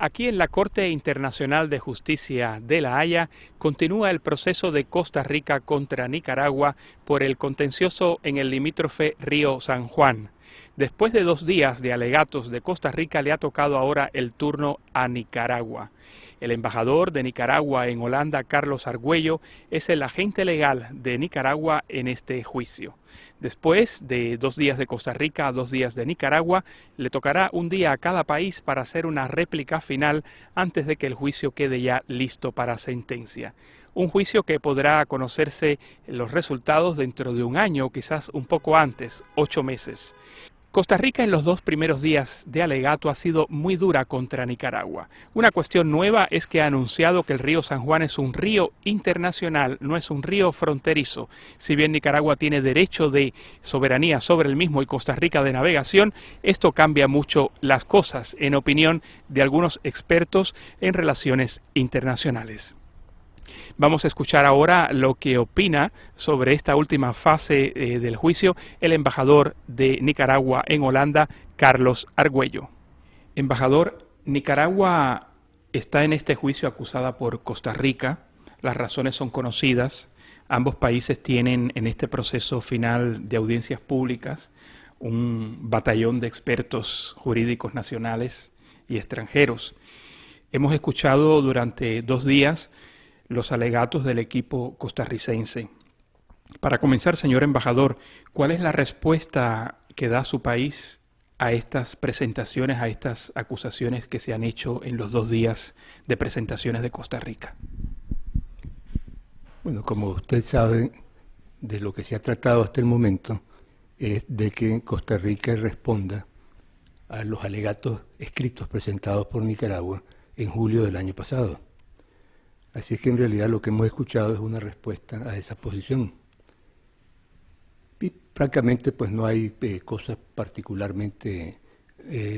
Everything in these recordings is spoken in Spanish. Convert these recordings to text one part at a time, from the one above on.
Aquí en la Corte Internacional de Justicia de La Haya continúa el proceso de Costa Rica contra Nicaragua por el contencioso en el limítrofe río San Juan. Después de 2 días de alegatos de Costa Rica, le ha tocado ahora el turno a Nicaragua. El embajador de Nicaragua en Holanda, Carlos Argüello, es el agente legal de Nicaragua en este juicio. Después de 2 días de Costa Rica, 2 días de Nicaragua, le tocará un día a cada país para hacer una réplica final antes de que el juicio quede ya listo para sentencia. Un juicio que podrá conocerse los resultados dentro de 1 año o quizás un poco antes, 8 meses. Costa Rica en los 2 primeros días de alegato ha sido muy dura contra Nicaragua. Una cuestión nueva es que ha anunciado que el río San Juan es un río internacional, no es un río fronterizo. Si bien Nicaragua tiene derecho de soberanía sobre el mismo y Costa Rica de navegación, esto cambia mucho las cosas, en opinión de algunos expertos en relaciones internacionales. Vamos a escuchar ahora lo que opina sobre esta última fase del juicio el embajador de Nicaragua en Holanda, Carlos Argüello. Embajador, Nicaragua está en este juicio acusada por Costa Rica. Las razones son conocidas. Ambos países tienen en este proceso final de audiencias públicas un batallón de expertos jurídicos nacionales y extranjeros. Hemos escuchado durante 2 días los alegatos del equipo costarricense. Para comenzar, señor embajador, ¿cuál es la respuesta que da su país a estas presentaciones, a estas acusaciones que se han hecho en los 2 días de presentaciones de Costa Rica? Bueno, como usted sabe, de lo que se ha tratado hasta el momento es de que Costa Rica responda a los alegatos escritos presentados por Nicaragua en julio del año pasado. Así es que en realidad lo que hemos escuchado es una respuesta a esa posición. Y francamente pues no hay cosas particularmente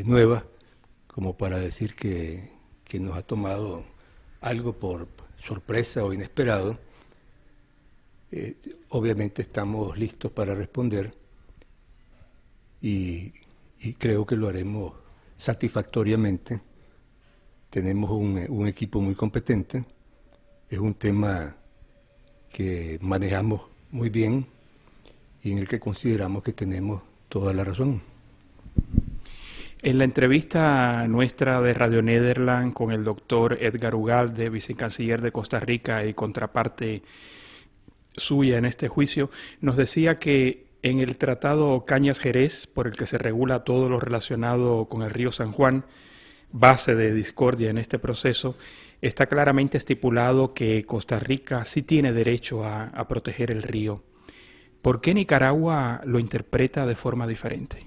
nuevas como para decir que nos ha tomado algo por sorpresa o inesperado. Obviamente estamos listos para responder y creo que lo haremos satisfactoriamente. Tenemos un equipo muy competente. Es un tema que manejamos muy bien y en el que consideramos que tenemos toda la razón. En la entrevista nuestra de Radio Nederland con el doctor Edgar Ugalde, vicecanciller de Costa Rica y contraparte suya en este juicio, nos decía que en el Tratado Cañas-Jerez, por el que se regula todo lo relacionado con el río San Juan, base de discordia en este proceso, está claramente estipulado que Costa Rica sí tiene derecho a proteger el río. ¿Por qué Nicaragua lo interpreta de forma diferente?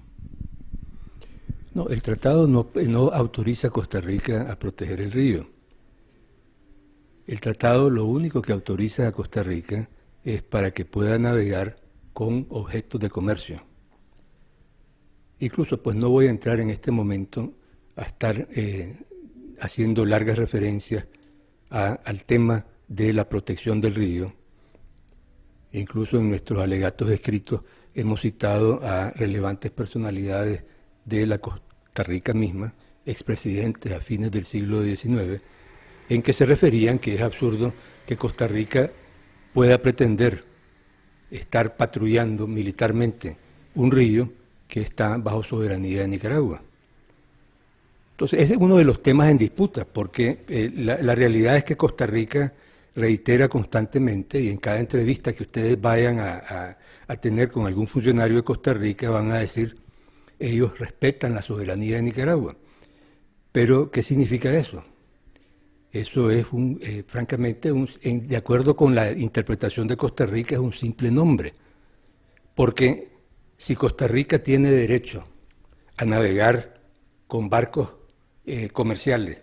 No, el tratado no autoriza a Costa Rica a proteger el río. El tratado lo único que autoriza a Costa Rica es para que pueda navegar con objetos de comercio. Incluso, pues no voy a entrar en este momento a estar haciendo largas referencias al tema de la protección del río. Incluso en nuestros alegatos escritos hemos citado a relevantes personalidades de la Costa Rica misma, expresidentes a fines del siglo XIX, en que se referían que es absurdo que Costa Rica pueda pretender estar patrullando militarmente un río que está bajo soberanía de Nicaragua. Entonces, es uno de los temas en disputa, porque la realidad es que Costa Rica reitera constantemente, y en cada entrevista que ustedes vayan a tener con algún funcionario de Costa Rica, van a decir, ellos respetan la soberanía de Nicaragua. Pero, ¿qué significa eso? Eso es, francamente, de acuerdo con la interpretación de Costa Rica, es un simple nombre. Porque si Costa Rica tiene derecho a navegar con barcos comerciales,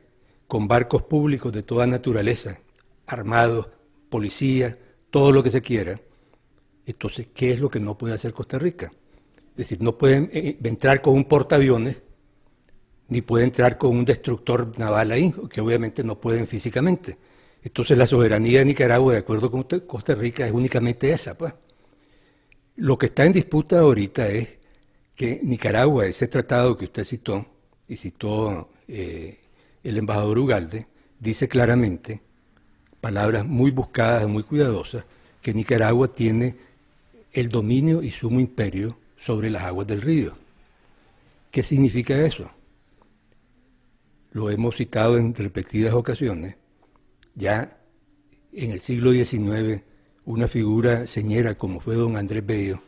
con barcos públicos de toda naturaleza, armados, policía, todo lo que se quiera, entonces, ¿qué es lo que no puede hacer Costa Rica? Es decir, no pueden entrar con un portaaviones, ni pueden entrar con un destructor naval ahí, que obviamente no pueden físicamente. Entonces, la soberanía de Nicaragua, de acuerdo con Costa Rica, es únicamente esa, pues. Lo que está en disputa ahorita es que Nicaragua, ese tratado que usted citó, y citó el embajador Ugalde dice claramente, palabras muy buscadas, muy cuidadosas, que Nicaragua tiene el dominio y sumo imperio sobre las aguas del río. ¿Qué significa eso? Lo hemos citado en repetidas ocasiones. Ya en el siglo XIX, una figura señera como fue don Andrés Bello,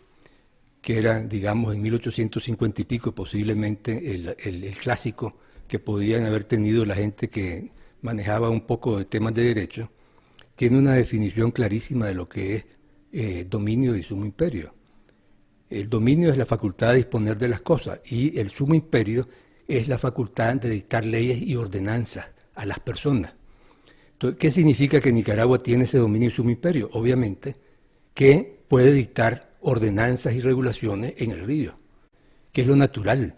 que era, digamos, en 1850 y pico, posiblemente el clásico que podían haber tenido la gente que manejaba un poco de temas de derecho, tiene una definición clarísima de lo que es dominio y sumo imperio. El dominio es la facultad de disponer de las cosas y el sumo imperio es la facultad de dictar leyes y ordenanzas a las personas. Entonces, ¿qué significa que Nicaragua tiene ese dominio y sumo imperio? Obviamente que puede dictar ordenanzas y regulaciones en el río, que es lo natural.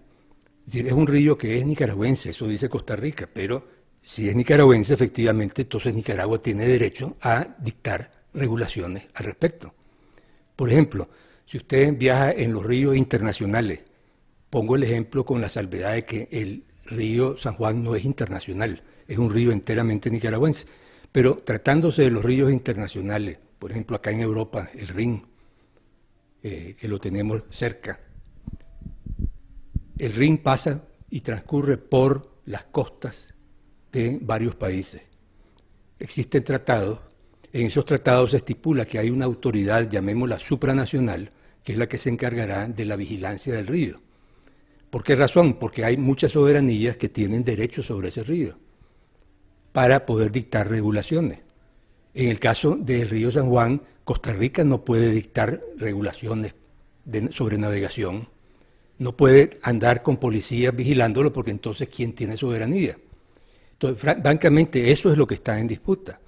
Es decir, es un río que es nicaragüense, eso dice Costa Rica, pero si es nicaragüense, efectivamente, entonces Nicaragua tiene derecho a dictar regulaciones al respecto. Por ejemplo, si usted viaja en los ríos internacionales, pongo el ejemplo con la salvedad de que el río San Juan no es internacional, es un río enteramente nicaragüense, pero tratándose de los ríos internacionales, por ejemplo acá en Europa, el Rin, que lo tenemos cerca, el Rin pasa y transcurre por las costas de varios países. Existen tratados, en esos tratados se estipula que hay una autoridad, llamémosla supranacional, que es la que se encargará de la vigilancia del río. ¿Por qué razón? Porque hay muchas soberanías que tienen derecho sobre ese río para poder dictar regulaciones. En el caso del río San Juan, Costa Rica no puede dictar regulaciones sobre navegación, no puede andar con policías vigilándolo porque entonces ¿quién tiene soberanía? Entonces, francamente, eso es lo que está en disputa,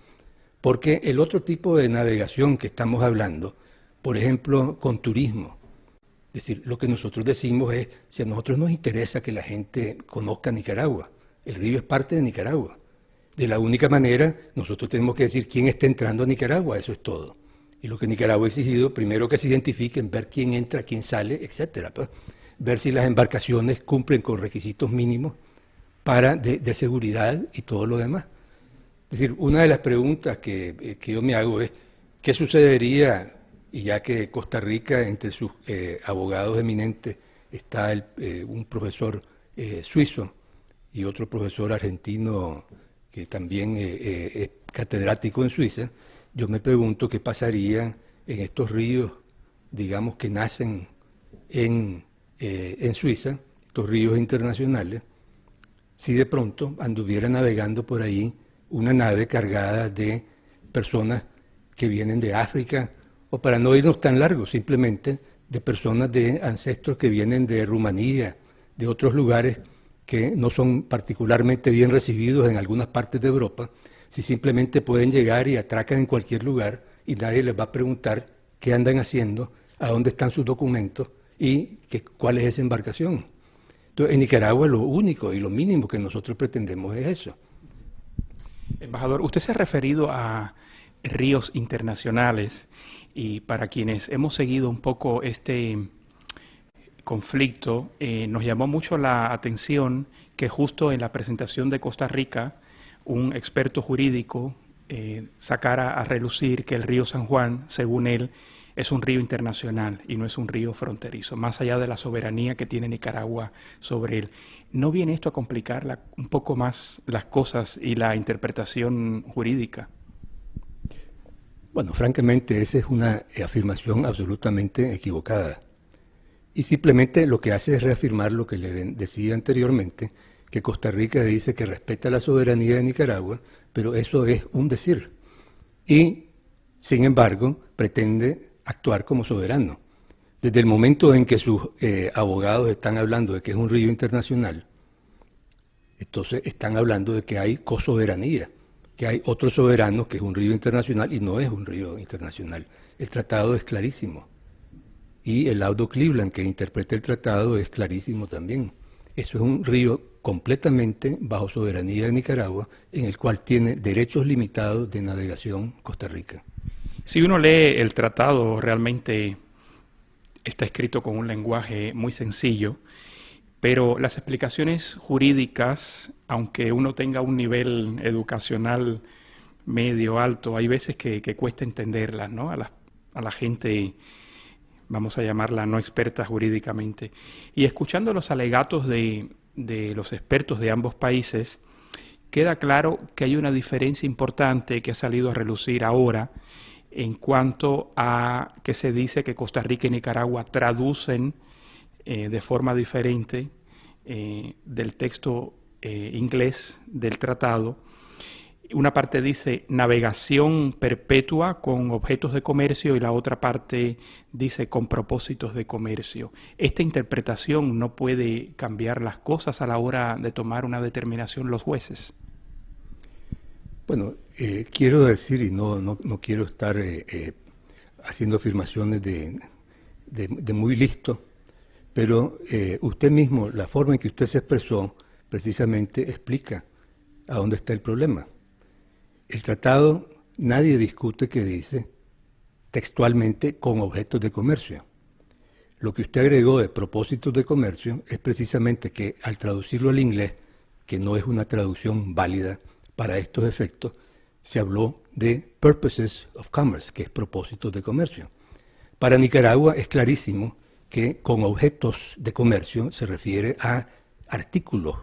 porque el otro tipo de navegación que estamos hablando, por ejemplo, con turismo, es decir, lo que nosotros decimos es, si a nosotros nos interesa que la gente conozca Nicaragua, el río es parte de Nicaragua. De la única manera, nosotros tenemos que decir quién está entrando a Nicaragua, eso es todo. Y lo que Nicaragua ha exigido, primero que se identifiquen, ver quién entra, quién sale, etcétera, pues, ver si las embarcaciones cumplen con requisitos mínimos de seguridad y todo lo demás. Es decir, una de las preguntas que yo me hago es, ¿qué sucedería, y ya que Costa Rica, entre sus abogados eminentes, está un profesor suizo y otro profesor argentino que también es catedrático en Suiza, yo me pregunto qué pasaría en estos ríos, digamos, que nacen en Suiza, estos ríos internacionales, si de pronto anduviera navegando por ahí una nave cargada de personas que vienen de África, o para no irnos tan largos, simplemente de personas de ancestros que vienen de Rumanía, de otros lugares que no son particularmente bien recibidos en algunas partes de Europa, si simplemente pueden llegar y atracan en cualquier lugar y nadie les va a preguntar qué andan haciendo, a dónde están sus documentos y cuál es esa embarcación. Entonces, en Nicaragua lo único y lo mínimo que nosotros pretendemos es eso. Embajador, usted se ha referido a ríos internacionales y para quienes hemos seguido un poco este conflicto, nos llamó mucho la atención que justo en la presentación de Costa Rica, un experto jurídico sacara a relucir que el río San Juan, según él, es un río internacional y no es un río fronterizo, más allá de la soberanía que tiene Nicaragua sobre él. ¿No viene esto a complicar un poco más las cosas y la interpretación jurídica? Bueno, francamente, esa es una afirmación absolutamente equivocada. Y simplemente lo que hace es reafirmar lo que le decía anteriormente, que Costa Rica dice que respeta la soberanía de Nicaragua, pero eso es un decir. Y, sin embargo, pretende actuar como soberano. Desde el momento en que sus abogados están hablando de que es un río internacional, entonces están hablando de que hay cosoberanía, que hay otro soberano que es un río internacional y no es un río internacional. El tratado es clarísimo. Y el laudo Cleveland, que interpreta el tratado, es clarísimo también. Eso es un río completamente bajo soberanía de Nicaragua, en el cual tiene derechos limitados de navegación Costa Rica. Si uno lee el tratado, realmente está escrito con un lenguaje muy sencillo, Pero las explicaciones jurídicas, aunque uno tenga un nivel educacional medio alto, hay veces que cuesta entenderlas, ¿no? A la gente, vamos a llamarla no experta jurídicamente. Y escuchando los alegatos de los expertos de ambos países, queda claro que hay una diferencia importante que ha salido a relucir ahora en cuanto a que se dice que Costa Rica y Nicaragua traducen de forma diferente del texto inglés del tratado. Una parte dice navegación perpetua con objetos de comercio y la otra parte dice con propósitos de comercio. Esta interpretación no puede cambiar las cosas a la hora de tomar una determinación los jueces. Bueno, quiero decir, y no quiero estar haciendo afirmaciones de muy listo, pero usted mismo, la forma en que usted se expresó, precisamente explica a dónde está el problema. El tratado, nadie discute que dice textualmente con objetos de comercio. Lo que usted agregó de propósitos de comercio es precisamente que al traducirlo al inglés, que no es una traducción válida para estos efectos, se habló de purposes of commerce, que es propósitos de comercio. Para Nicaragua es clarísimo que con objetos de comercio se refiere a artículos.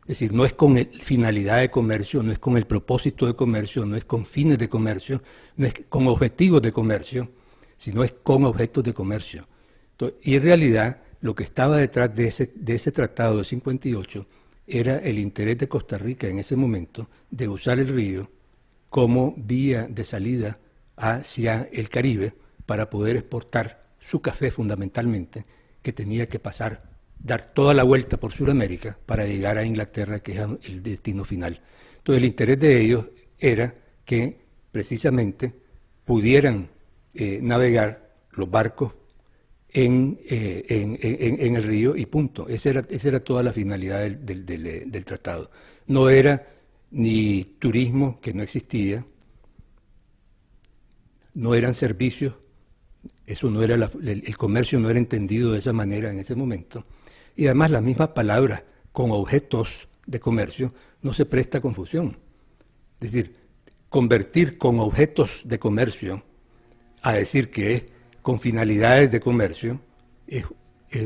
Es decir, no es con finalidad de comercio, no es con el propósito de comercio, no es con fines de comercio, no es con objetivos de comercio, sino es con objetos de comercio. Entonces, y en realidad lo que estaba detrás de ese tratado de 58 era el interés de Costa Rica en ese momento de usar el río como vía de salida hacia el Caribe para poder exportar su café fundamentalmente, que tenía que dar toda la vuelta por Sudamérica para llegar a Inglaterra, que es el destino final. Entonces el interés de ellos era que precisamente pudieran navegar los barcos en el río y punto. Esa era toda la finalidad del tratado. No era ni turismo, que no existía, no eran servicios, eso no era el comercio no era entendido de esa manera en ese momento. Y además la misma palabra con objetos de comercio no se presta a confusión. Es decir, convertir con objetos de comercio a decir que es con finalidades de comercio es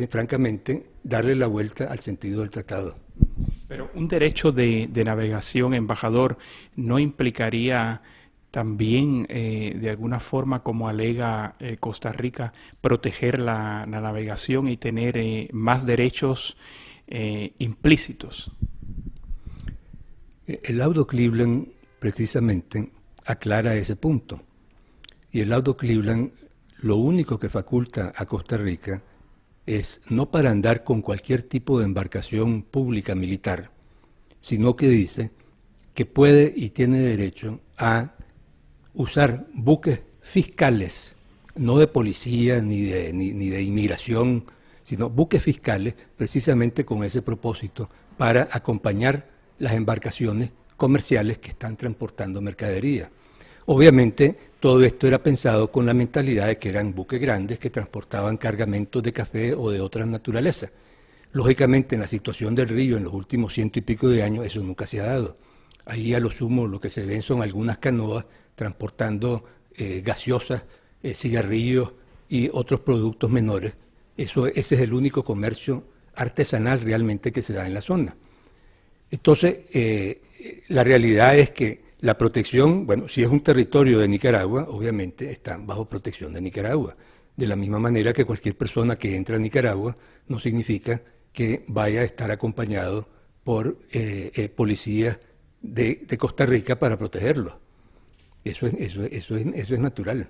francamente darle la vuelta al sentido del tratado. Pero un derecho de navegación, embajador, ¿no implicaría también, de alguna forma, como alega Costa Rica, proteger la navegación y tener más derechos implícitos? El laudo Cleveland precisamente aclara ese punto. Y el laudo Cleveland lo único que faculta a Costa Rica es no para andar con cualquier tipo de embarcación pública militar, sino que dice que puede y tiene derecho a usar buques fiscales, no de policía ni de inmigración, sino buques fiscales precisamente con ese propósito para acompañar las embarcaciones comerciales que están transportando mercadería. Obviamente todo esto era pensado con la mentalidad de que eran buques grandes que transportaban cargamentos de café o de otras naturalezas. Lógicamente en la situación del río en los últimos 100 y pico de años eso nunca se ha dado. Ahí a lo sumo lo que se ven son algunas canoas transportando gaseosas, cigarrillos y otros productos menores. Ese es el único comercio artesanal realmente que se da en la zona. Entonces, la realidad es que la protección, bueno, si es un territorio de Nicaragua, obviamente están bajo protección de Nicaragua. De la misma manera que cualquier persona que entra a Nicaragua no significa que vaya a estar acompañado por policías de Costa Rica para protegerlo. Eso es natural.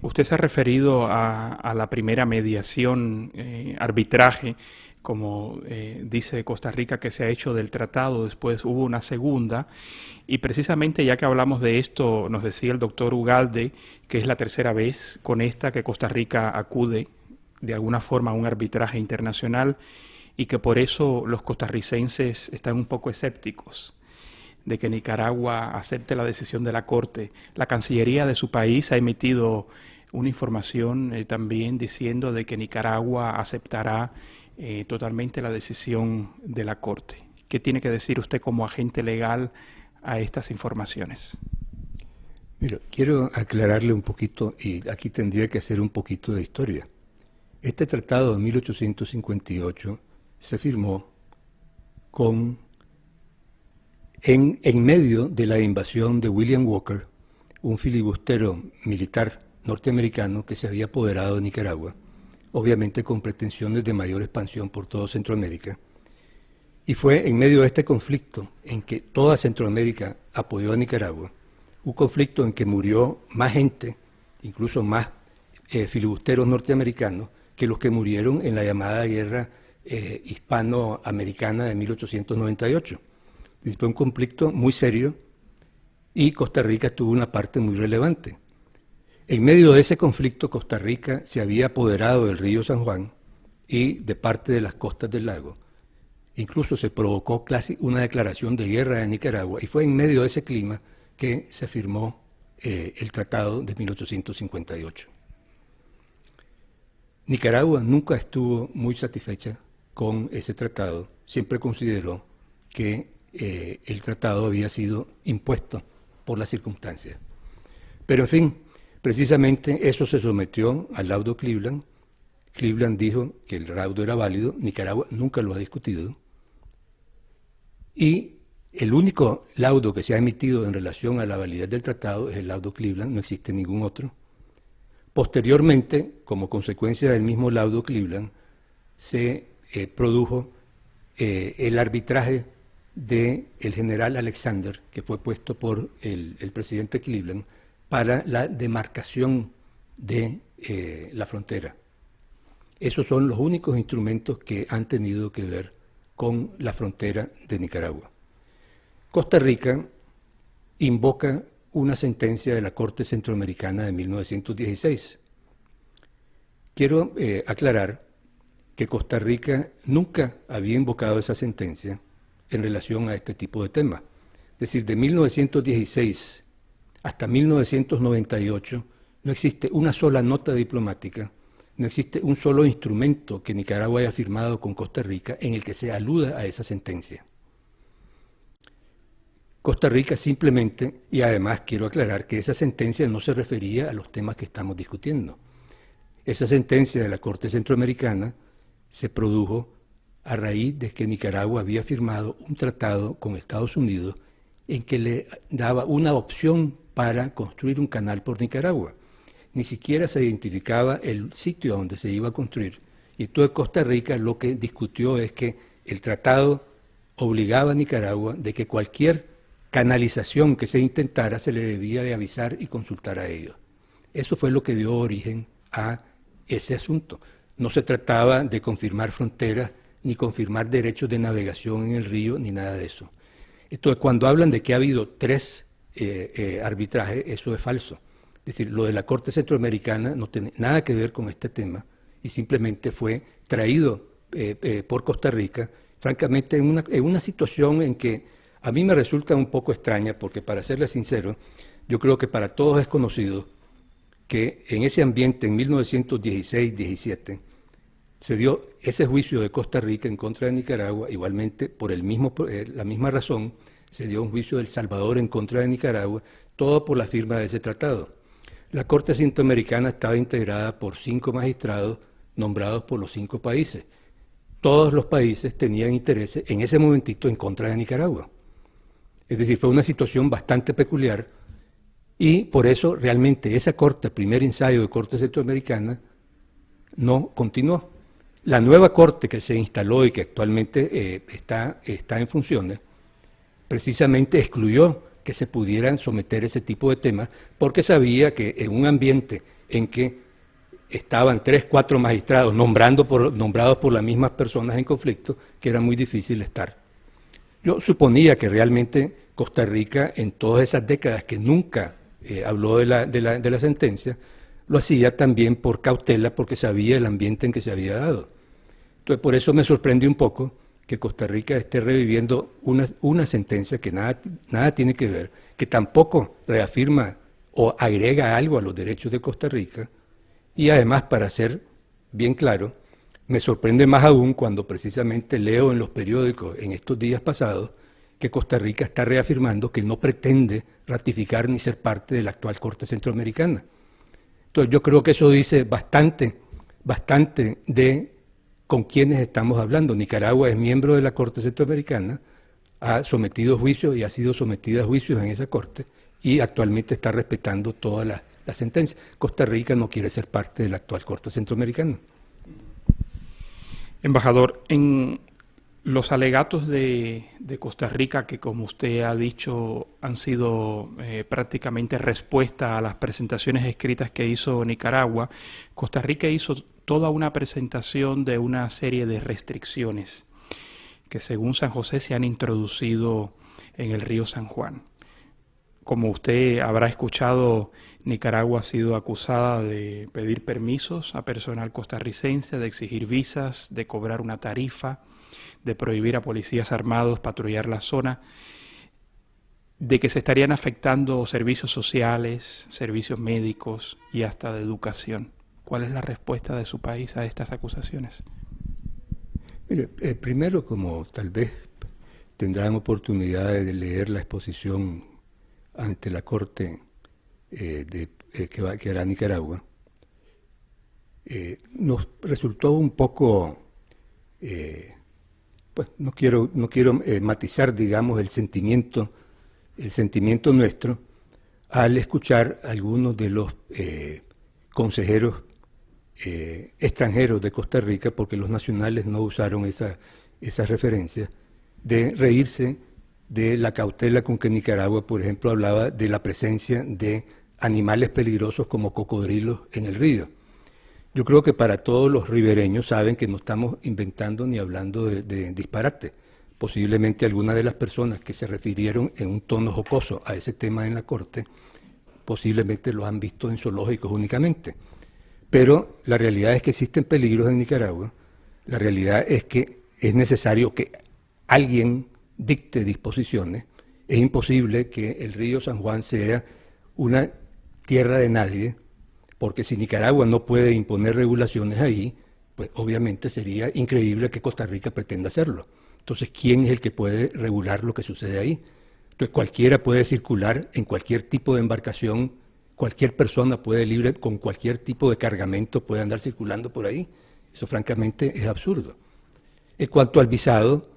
Usted se ha referido a la primera mediación, arbitraje, como dice Costa Rica, que se ha hecho del tratado. Después hubo una segunda, y precisamente ya que hablamos de esto, nos decía el doctor Ugalde que es la tercera vez con esta que Costa Rica acude de alguna forma a un arbitraje internacional, y que por eso los costarricenses están un poco escépticos de que Nicaragua acepte la decisión de la Corte. La Cancillería de su país ha emitido una información también diciendo de que Nicaragua aceptará totalmente la decisión de la Corte. ¿Qué tiene que decir usted como agente legal a estas informaciones? Mira, quiero aclararle un poquito, y aquí tendría que hacer un poquito de historia. Este tratado de 1858 se firmó en medio de la invasión de William Walker, un filibustero militar norteamericano que se había apoderado de Nicaragua, obviamente con pretensiones de mayor expansión por toda Centroamérica. Y fue en medio de este conflicto en que toda Centroamérica apoyó a Nicaragua, un conflicto en que murió más gente, incluso más filibusteros norteamericanos, que los que murieron en la llamada guerra hispanoamericana de 1898. Fue un conflicto muy serio y Costa Rica tuvo una parte muy relevante. En medio de ese conflicto, Costa Rica se había apoderado del río San Juan y de parte de las costas del lago. Incluso se provocó una declaración de guerra de Nicaragua y fue en medio de ese clima que se firmó el Tratado de 1858. Nicaragua nunca estuvo muy satisfecha con ese tratado, siempre consideró que el tratado había sido impuesto por las circunstancias. Pero en fin, precisamente eso se sometió al laudo Cleveland. Cleveland dijo que el laudo era válido, Nicaragua nunca lo ha discutido. Y el único laudo que se ha emitido en relación a la validez del tratado es el laudo Cleveland, no existe ningún otro. Posteriormente, como consecuencia del mismo laudo Cleveland, se produjo el arbitraje del general Alexander, que fue puesto por el presidente Cleveland, para la demarcación de la frontera. Esos son los únicos instrumentos que han tenido que ver con la frontera de Nicaragua. Costa Rica invoca una sentencia de la Corte Centroamericana de 1916. Quiero aclarar que Costa Rica nunca había invocado esa sentencia en relación a este tipo de temas. Es decir, de 1916 hasta 1998 no existe una sola nota diplomática, no existe un solo instrumento que Nicaragua haya firmado con Costa Rica en el que se aluda a esa sentencia. Costa Rica simplemente, y además quiero aclarar que esa sentencia no se refería a los temas que estamos discutiendo. Esa sentencia de la Corte Centroamericana se produjo a raíz de que Nicaragua había firmado un tratado con Estados Unidos en que le daba una opción para construir un canal por Nicaragua. Ni siquiera se identificaba el sitio donde se iba a construir. Y entonces Costa Rica lo que discutió es que el tratado obligaba a Nicaragua de que cualquier canalización que se intentara se le debía de avisar y consultar a ellos. Eso fue lo que dio origen a ese asunto. No se trataba de confirmar fronteras, ni confirmar derechos de navegación en el río, ni nada de eso. Entonces, cuando hablan de que ha habido 3 arbitrajes, eso es falso. Es decir, lo de la Corte Centroamericana no tiene nada que ver con este tema y simplemente fue traído por Costa Rica, francamente, en una situación en que a mí me resulta un poco extraña, porque para serle sincero, yo creo que para todos es conocido que en ese ambiente, en 1916-17, se dio ese juicio de Costa Rica en contra de Nicaragua, igualmente por la misma razón, se dio un juicio de El Salvador en contra de Nicaragua, todo por la firma de ese tratado. La Corte Centroamericana estaba integrada por 5 magistrados nombrados por los 5 países. Todos los países tenían intereses en ese momentito en contra de Nicaragua. Es decir, fue una situación bastante peculiar y por eso realmente esa corte, primer ensayo de Corte Centroamericana, no continuó. La nueva corte que se instaló y que actualmente está en funciones, precisamente excluyó que se pudieran someter ese tipo de temas porque sabía que en un ambiente en que estaban 3, 4 magistrados nombrados por las mismas personas en conflicto, que era muy difícil estar. Yo suponía que realmente Costa Rica, en todas esas décadas que nunca habló de la sentencia, lo hacía también por cautela, porque sabía el ambiente en que se había dado. Entonces, por eso me sorprende un poco que Costa Rica esté reviviendo una sentencia que nada tiene que ver, que tampoco reafirma o agrega algo a los derechos de Costa Rica, y además, para ser bien claro, Me sorprende más aún cuando precisamente leo en los periódicos en estos días pasados que Costa Rica está reafirmando que no pretende ratificar ni ser parte de la actual Corte Centroamericana. Entonces yo creo que eso dice bastante de con quiénes estamos hablando. Nicaragua es miembro de la Corte Centroamericana, ha sometido juicios y ha sido sometida a juicios en esa Corte y actualmente está respetando todas las sentencias. Costa Rica no quiere ser parte de la actual Corte Centroamericana. Embajador, en los alegatos de Costa Rica, que como usted ha dicho han sido prácticamente respuesta a las presentaciones escritas que hizo Nicaragua, Costa Rica hizo toda una presentación de una serie de restricciones que según San José se han introducido en el río San Juan. Como usted habrá escuchado, Nicaragua ha sido acusada de pedir permisos a personal costarricense, de exigir visas, de cobrar una tarifa, de prohibir a policías armados patrullar la zona, de que se estarían afectando servicios sociales, servicios médicos y hasta de educación. ¿Cuál es la respuesta de su país a estas acusaciones? Mire, primero, como tal vez tendrán oportunidad de leer la exposición ante la Corte que hará Nicaragua, nos resultó un poco, pues no quiero matizar, digamos, el sentimiento nuestro al escuchar a algunos de los consejeros extranjeros de Costa Rica, porque los nacionales no usaron esa referencia, de reírse de la cautela con que Nicaragua, por ejemplo, hablaba de la presencia de animales peligrosos como cocodrilos en el río. Yo creo que para todos los ribereños saben que no estamos inventando ni hablando de disparate. Posiblemente algunas de las personas que se refirieron en un tono jocoso a ese tema en la Corte, posiblemente los han visto en zoológicos únicamente. Pero la realidad es que existen peligros en Nicaragua, la realidad es que es necesario que alguien dicte disposiciones. Es imposible que el río San Juan sea una tierra de nadie, porque si Nicaragua no puede imponer regulaciones ahí, pues obviamente sería increíble que Costa Rica pretenda hacerlo. Entonces, ¿quién es el que puede regular lo que sucede ahí? Entonces, cualquiera puede circular en cualquier tipo de embarcación, cualquier persona puede libre, con cualquier tipo de cargamento, puede andar circulando por ahí. Eso francamente es absurdo. En cuanto al visado,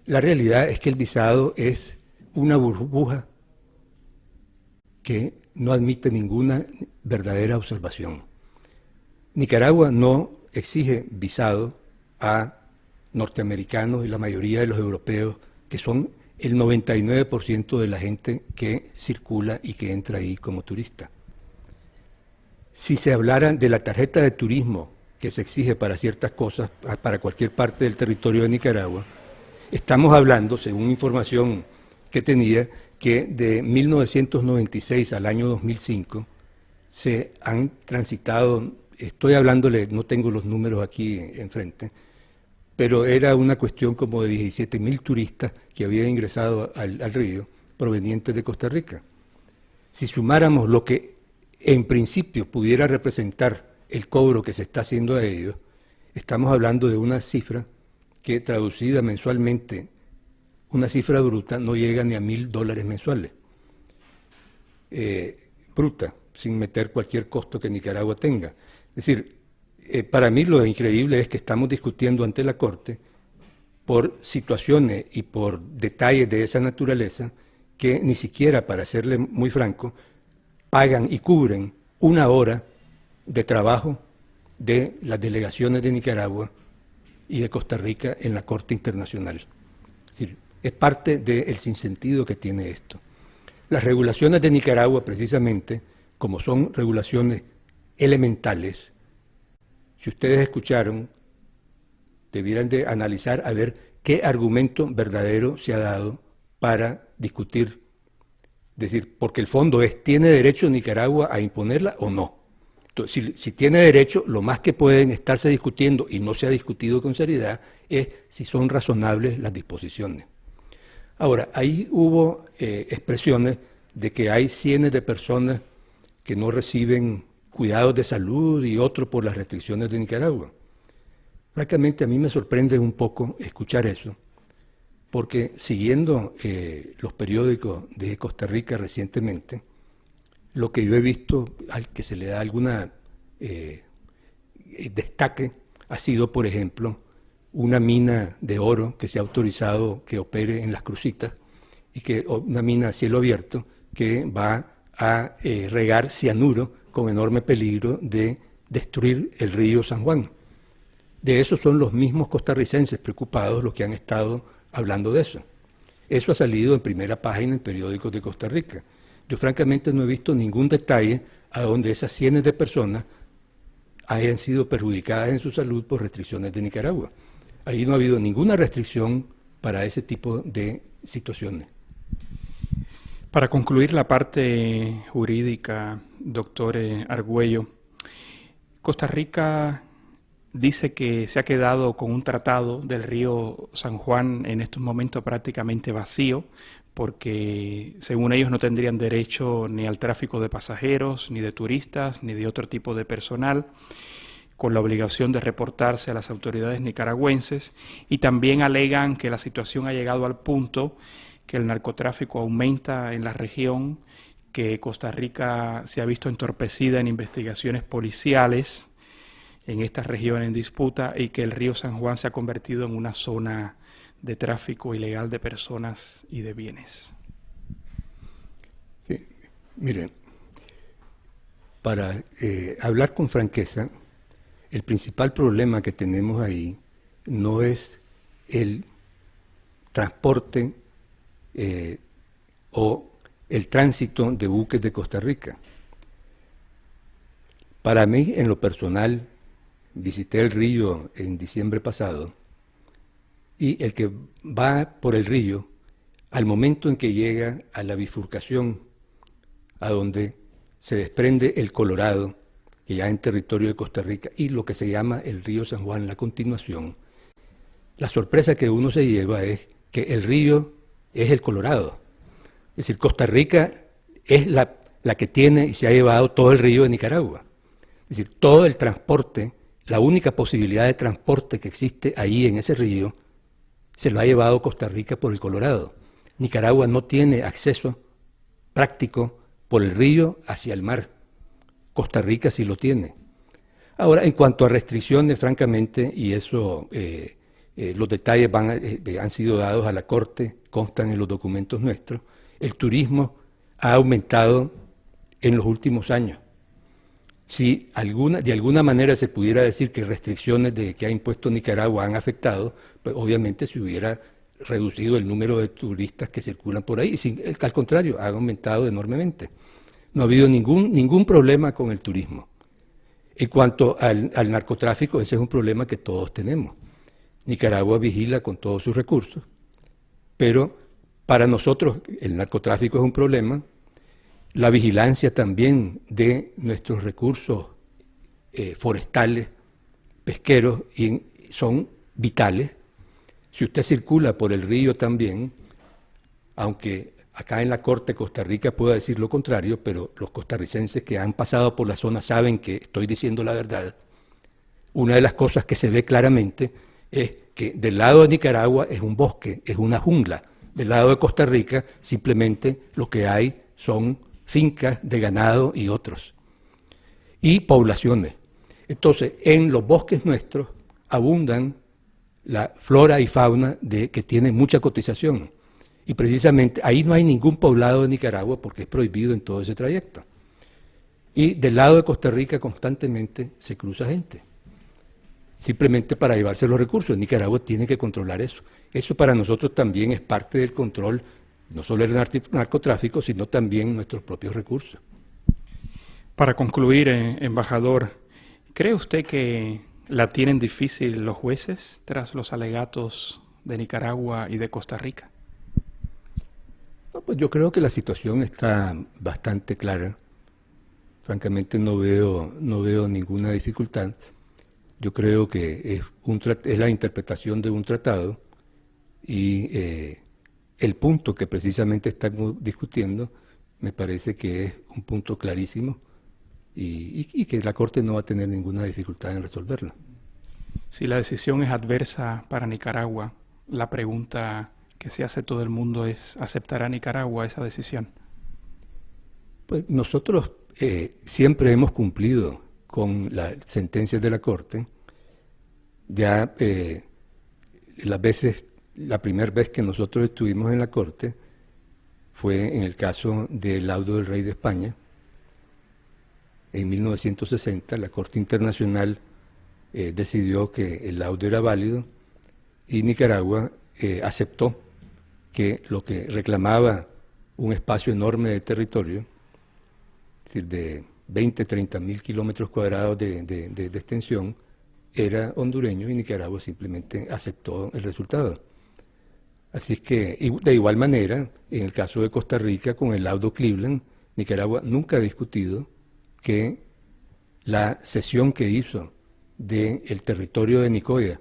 la realidad es que el visado es una burbuja que no admite ninguna verdadera observación. Nicaragua no exige visado a norteamericanos y la mayoría de los europeos, que son el 99% de la gente que circula y que entra ahí como turista. Si se hablara de la tarjeta de turismo que se exige para ciertas cosas, para cualquier parte del territorio de Nicaragua, estamos hablando, según información que tenía, que de 1996 al año 2005 se han transitado, estoy hablándole, no tengo los números aquí enfrente, pero era una cuestión como de 17.000 turistas que habían ingresado al río provenientes de Costa Rica. Si sumáramos lo que en principio pudiera representar el cobro que se está haciendo a ellos, estamos hablando de una cifra que traducida mensualmente, una cifra bruta, no llega ni a $1.000 mensuales. Bruta, sin meter cualquier costo que Nicaragua tenga. Es decir, para mí lo increíble es que estamos discutiendo ante la Corte por situaciones y por detalles de esa naturaleza que ni siquiera, para serle muy franco, pagan y cubren una hora de trabajo de las delegaciones de Nicaragua y de Costa Rica en la Corte Internacional. Es decir, es parte del sinsentido que tiene esto. Las regulaciones de Nicaragua, precisamente, como son regulaciones elementales, si ustedes escucharon, debieran de analizar a ver qué argumento verdadero se ha dado para discutir. Es decir, porque el fondo es, ¿tiene derecho Nicaragua a imponerla o no? Entonces, si tiene derecho, lo más que pueden estarse discutiendo, y no se ha discutido con seriedad, es si son razonables las disposiciones. Ahora, ahí hubo expresiones de que hay cientos de personas que no reciben cuidados de salud y otros por las restricciones de Nicaragua. Francamente, a mí me sorprende un poco escuchar eso, porque siguiendo los periódicos de Costa Rica recientemente, lo que yo he visto al que se le da alguna destaque ha sido, por ejemplo, una mina de oro que se ha autorizado que opere en Las Crucitas, y que una mina a cielo abierto que va a regar cianuro con enorme peligro de destruir el río San Juan. De eso son los mismos costarricenses preocupados los que han estado hablando de eso. Eso ha salido en primera página en periódicos de Costa Rica. Yo francamente no he visto ningún detalle a donde esas cientos de personas hayan sido perjudicadas en su salud por restricciones de Nicaragua. Ahí no ha habido ninguna restricción para ese tipo de situaciones. Para concluir la parte jurídica, doctor Argüello, Costa Rica dice que se ha quedado con un tratado del río San Juan en estos momentos prácticamente vacío, porque según ellos no tendrían derecho ni al tráfico de pasajeros, ni de turistas, ni de otro tipo de personal, con la obligación de reportarse a las autoridades nicaragüenses, y también alegan que la situación ha llegado al punto que el narcotráfico aumenta en la región, que Costa Rica se ha visto entorpecida en investigaciones policiales en esta región en disputa y que el río San Juan se ha convertido en una zona de tráfico ilegal de personas y de bienes. Sí, miren, para hablar con franqueza, el principal problema que tenemos ahí no es el transporte o el tránsito de buques de Costa Rica. Para mí, en lo personal, visité el río en diciembre pasado, y el que va por el río, al momento en que llega a la bifurcación, a donde se desprende el Colorado, que ya en territorio de Costa Rica, y lo que se llama el río San Juan, la continuación, la sorpresa que uno se lleva es que el río es el Colorado. Es decir, Costa Rica es la que tiene y se ha llevado todo el río de Nicaragua. Es decir, todo el transporte, la única posibilidad de transporte que existe ahí en ese río, se lo ha llevado Costa Rica por el Colorado. Nicaragua no tiene acceso práctico por el río hacia el mar. Costa Rica sí lo tiene. Ahora, en cuanto a restricciones, francamente, y eso, los detalles han sido dados a la Corte, constan en los documentos nuestros, el turismo ha aumentado en los últimos años. Si de alguna manera se pudiera decir que restricciones que ha impuesto Nicaragua han afectado, pues obviamente se hubiera reducido el número de turistas que circulan por ahí. Al contrario, ha aumentado enormemente. No ha habido ningún problema con el turismo. En cuanto al narcotráfico, ese es un problema que todos tenemos. Nicaragua vigila con todos sus recursos, pero para nosotros el narcotráfico es un problema. La vigilancia también de nuestros recursos forestales, pesqueros, son vitales. Si usted circula por el río también, aunque acá en la Corte Costa Rica pueda decir lo contrario, pero los costarricenses que han pasado por la zona saben que estoy diciendo la verdad. Una de las cosas que se ve claramente es que del lado de Nicaragua es un bosque, es una jungla. Del lado de Costa Rica simplemente lo que hay son fincas de ganado y otros, y poblaciones. Entonces, en los bosques nuestros abundan la flora y fauna que tiene mucha cotización, y precisamente ahí no hay ningún poblado de Nicaragua porque es prohibido en todo ese trayecto. Y del lado de Costa Rica constantemente se cruza gente, simplemente para llevarse los recursos. Nicaragua tiene que controlar eso. Eso para nosotros también es parte del control, no solo el narcotráfico, sino también nuestros propios recursos. Para concluir, embajador, ¿cree usted que la tienen difícil los jueces tras los alegatos de Nicaragua y de Costa Rica? No, pues yo creo que la situación está bastante clara. Francamente no veo ninguna dificultad. Yo creo que es la interpretación de un tratado, y el punto que precisamente estamos discutiendo me parece que es un punto clarísimo y que la Corte no va a tener ninguna dificultad en resolverlo. Si la decisión es adversa para Nicaragua, la pregunta que se hace todo el mundo es, ¿aceptará Nicaragua esa decisión? Pues nosotros siempre hemos cumplido con las sentencias de la Corte. Ya la primera vez que nosotros estuvimos en la Corte fue en el caso del laudo del rey de España. En 1960 la Corte Internacional decidió que el laudo era válido y Nicaragua aceptó que lo que reclamaba un espacio enorme de territorio, es decir, de 20, 30 mil kilómetros cuadrados de extensión, era hondureño y Nicaragua simplemente aceptó el resultado. Así que, de igual manera, en el caso de Costa Rica, con el laudo Cleveland, Nicaragua nunca ha discutido que la cesión que hizo del territorio de Nicoya,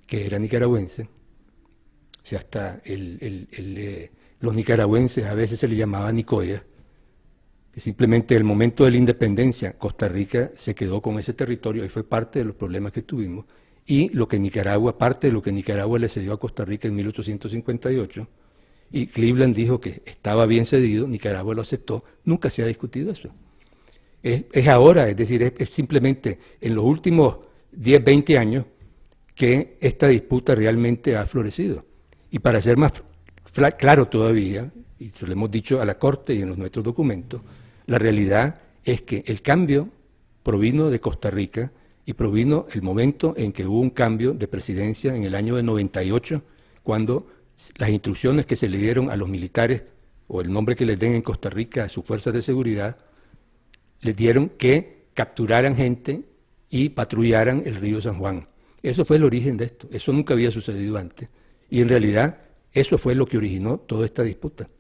que era nicaragüense, o sea, hasta los nicaragüenses a veces se le llamaba Nicoya, que simplemente en el momento de la independencia Costa Rica se quedó con ese territorio y fue parte de los problemas que tuvimos, y parte de lo que Nicaragua le cedió a Costa Rica en 1858, y Cleveland dijo que estaba bien cedido, Nicaragua lo aceptó, nunca se ha discutido eso. Es ahora, es decir, es simplemente en los últimos 10, 20 años que esta disputa realmente ha florecido. Y para ser más claro todavía, y se lo hemos dicho a la Corte y en nuestros documentos, la realidad es que el cambio provino de Costa Rica y provino el momento en que hubo un cambio de presidencia en el año de 98, cuando las instrucciones que se le dieron a los militares, o el nombre que les den en Costa Rica a sus fuerzas de seguridad, les dieron que capturaran gente y patrullaran el río San Juan. Eso fue el origen de esto, eso nunca había sucedido antes. Y en realidad eso fue lo que originó toda esta disputa.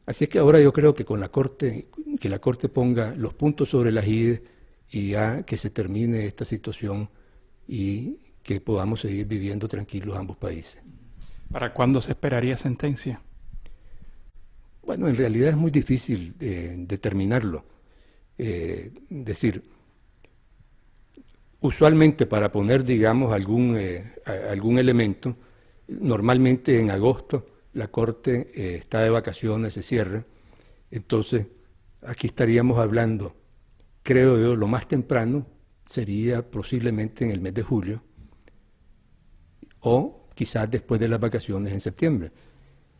Así es que ahora yo creo que con la Corte, que la Corte ponga los puntos sobre las IES y ya que se termine esta situación y que podamos seguir viviendo tranquilos ambos países. ¿Para cuándo se esperaría sentencia? Bueno, en realidad es muy difícil determinarlo. Decir, usualmente para poner, digamos, algún elemento, normalmente en agosto la Corte está de vacaciones, se cierra, entonces aquí estaríamos hablando, creo yo, lo más temprano sería posiblemente en el mes de julio o quizás después de las vacaciones en septiembre.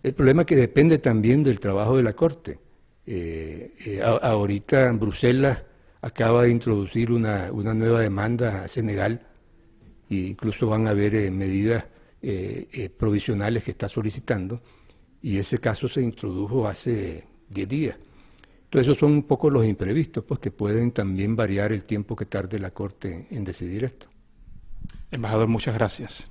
El problema es que depende también del trabajo de la Corte. Ahorita en Bruselas acaba de introducir una nueva demanda a Senegal e incluso van a haber medidas provisionales que está solicitando, y ese caso se introdujo hace 10 días. Entonces esos son un poco los imprevistos, pues, que pueden también variar el tiempo que tarde la Corte en decidir esto. Embajador, muchas gracias.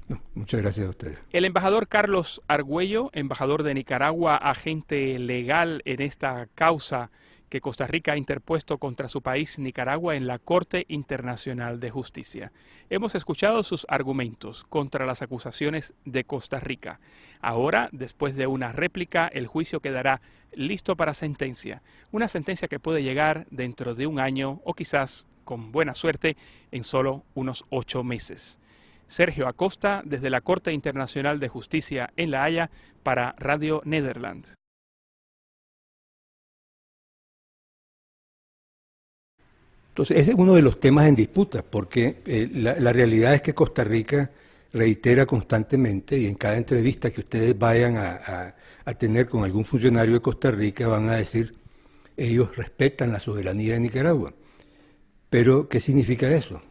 No, muchas gracias a ustedes. El embajador Carlos Argüello, embajador de Nicaragua, agente legal en esta causa que Costa Rica ha interpuesto contra su país, Nicaragua, en la Corte Internacional de Justicia. Hemos escuchado sus argumentos contra las acusaciones de Costa Rica. Ahora, después de una réplica, el juicio quedará listo para sentencia. Una sentencia que puede llegar dentro de un año o quizás, con buena suerte, en solo unos 8 meses. Sergio Acosta, desde la Corte Internacional de Justicia en La Haya, para Radio Nederland. Entonces, ese es uno de los temas en disputa, porque la realidad es que Costa Rica reitera constantemente, y en cada entrevista que ustedes vayan a tener con algún funcionario de Costa Rica, van a decir, ellos respetan la soberanía de Nicaragua. Pero, ¿qué significa eso?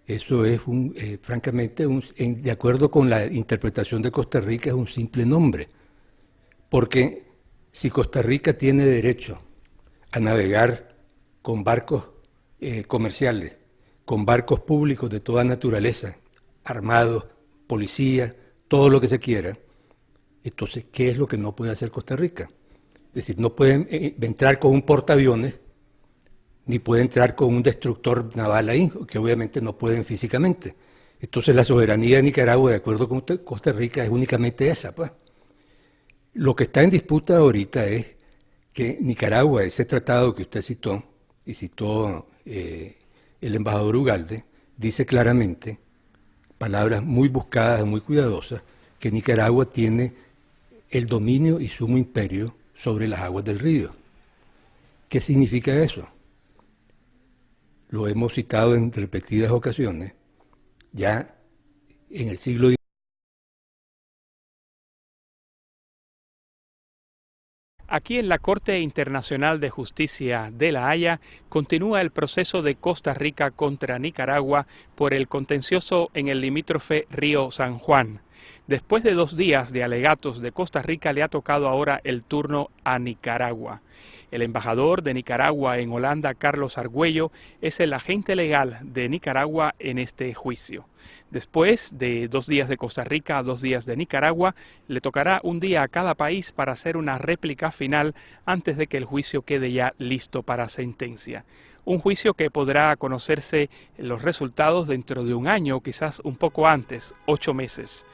Eso es, francamente, de acuerdo con la interpretación de Costa Rica, es un simple nombre. Porque si Costa Rica tiene derecho a navegar con barcos comerciales, con barcos públicos de toda naturaleza, armados, policía, todo lo que se quiera, entonces, ¿qué es lo que no puede hacer Costa Rica? Es decir, no pueden entrar con un portaaviones, ni puede entrar con un destructor naval ahí, que obviamente no pueden físicamente. Entonces la soberanía de Nicaragua, de acuerdo con Costa Rica, es únicamente esa, pues. Lo que está en disputa ahorita es que Nicaragua, ese tratado que usted citó, y citó el embajador Ugalde, dice claramente, palabras muy buscadas, muy cuidadosas, que Nicaragua tiene el dominio y sumo imperio sobre las aguas del río. ¿Qué significa eso? Lo hemos citado en repetidas ocasiones, ya en el siglo XIX. Aquí en la Corte Internacional de Justicia de La Haya continúa el proceso de Costa Rica contra Nicaragua por el contencioso en el limítrofe río San Juan. Después de 2 días de alegatos de Costa Rica, le ha tocado ahora el turno a Nicaragua. El embajador de Nicaragua en Holanda, Carlos Argüello, es el agente legal de Nicaragua en este juicio. Después de 2 días de Costa Rica, 2 días de Nicaragua, le tocará un día a cada país para hacer una réplica final antes de que el juicio quede ya listo para sentencia. Un juicio que podrá conocerse los resultados dentro de 1 año, quizás un poco antes, 8 meses.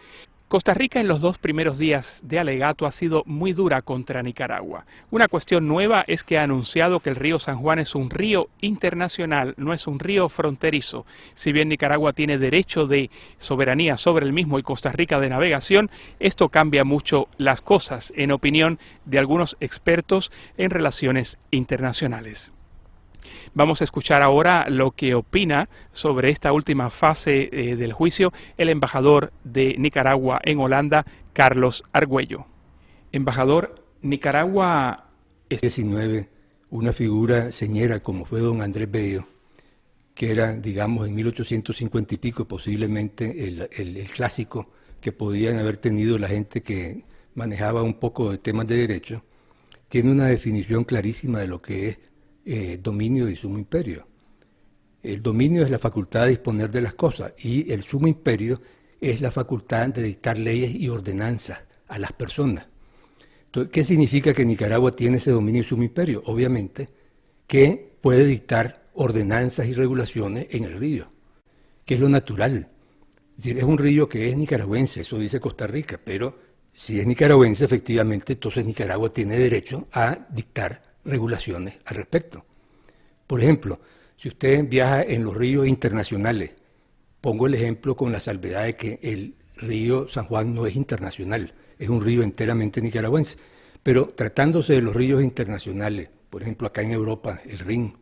Costa Rica en los 2 primeros días de alegato ha sido muy dura contra Nicaragua. Una cuestión nueva es que ha anunciado que el río San Juan es un río internacional, no es un río fronterizo. Si bien Nicaragua tiene derecho de soberanía sobre el mismo y Costa Rica de navegación, esto cambia mucho las cosas, en opinión de algunos expertos en relaciones internacionales. Vamos a escuchar ahora lo que opina sobre esta última fase del juicio el embajador de Nicaragua en Holanda, Carlos Argüello. Embajador, Nicaragua es 19, una figura señera como fue don Andrés Bello, que era, digamos, en 1850 y pico posiblemente el clásico que podían haber tenido la gente que manejaba un poco de temas de derecho, tiene una definición clarísima de lo que es dominio y sumo imperio. El dominio es la facultad de disponer de las cosas y el sumo imperio es la facultad de dictar leyes y ordenanzas a las personas. Entonces, ¿qué significa que Nicaragua tiene ese dominio y sumo imperio? Obviamente que puede dictar ordenanzas y regulaciones en el río, que es lo natural. Es decir, es un río que es nicaragüense, eso dice Costa Rica, pero si es nicaragüense, efectivamente, entonces Nicaragua tiene derecho a dictar regulaciones al respecto. Por ejemplo, si usted viaja en los ríos internacionales, pongo el ejemplo con la salvedad de que el río San Juan no es internacional, es un río enteramente nicaragüense, pero tratándose de los ríos internacionales, por ejemplo acá en Europa, el Rin,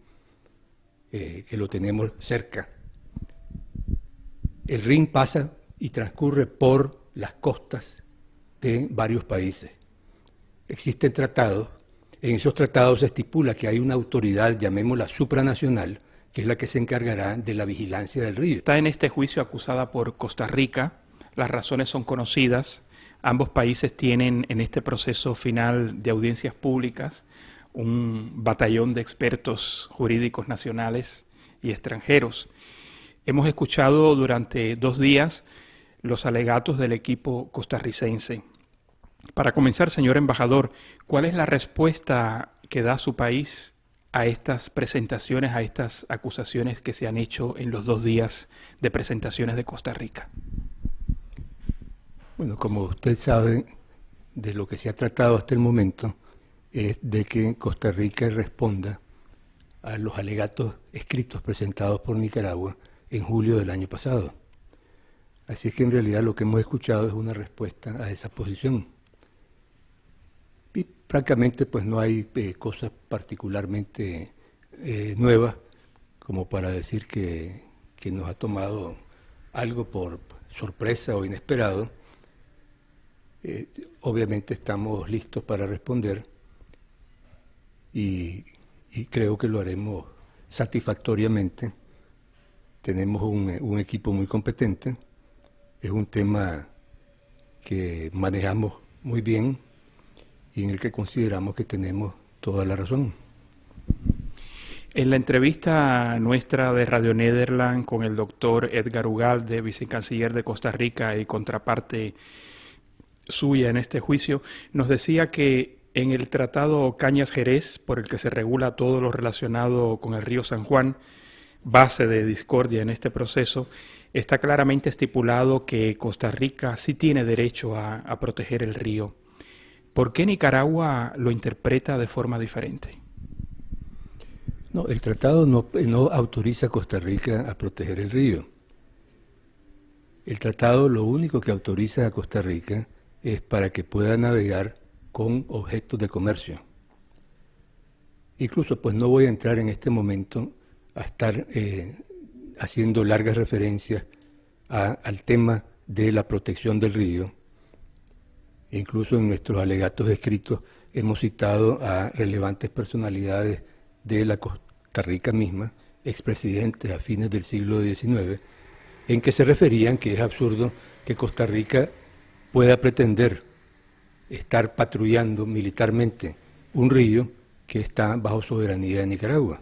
que lo tenemos cerca, el Rin pasa y transcurre por las costas de varios países. Existen tratados. En esos tratados se estipula que hay una autoridad, llamémosla supranacional, que es la que se encargará de la vigilancia del río. Está en este juicio acusada por Costa Rica, las razones son conocidas, ambos países tienen en este proceso final de audiencias públicas un batallón de expertos jurídicos nacionales y extranjeros. Hemos escuchado durante 2 días los alegatos del equipo costarricense. Para comenzar, señor embajador, ¿cuál es la respuesta que da su país a estas presentaciones, a estas acusaciones que se han hecho en los 2 días de presentaciones de Costa Rica? Bueno, como usted sabe, de lo que se ha tratado hasta el momento es de que Costa Rica responda a los alegatos escritos presentados por Nicaragua en julio del año pasado. Así es que en realidad lo que hemos escuchado es una respuesta a esa posición. Y francamente pues no hay cosas particularmente nuevas como para decir que nos ha tomado algo por sorpresa o inesperado. Obviamente estamos listos para responder y creo que lo haremos satisfactoriamente. Tenemos un equipo muy competente, es un tema que manejamos muy bien y en el que consideramos que tenemos toda la razón. En la entrevista nuestra de Radio Nederland con el doctor Edgar Ugalde, vicecanciller de Costa Rica y contraparte suya en este juicio, nos decía que en el tratado Cañas-Jerez, por el que se regula todo lo relacionado con el río San Juan, base de discordia en este proceso, está claramente estipulado que Costa Rica sí tiene derecho a proteger el río. ¿Por qué Nicaragua lo interpreta de forma diferente? No, el tratado no autoriza a Costa Rica a proteger el río. El tratado lo único que autoriza a Costa Rica es para que pueda navegar con objetos de comercio. Incluso, pues no voy a entrar en este momento a estar haciendo largas referencias al tema de la protección del río. Incluso en nuestros alegatos escritos hemos citado a relevantes personalidades de la Costa Rica misma, expresidentes a fines del siglo XIX, en que se referían que es absurdo que Costa Rica pueda pretender estar patrullando militarmente un río que está bajo soberanía de Nicaragua.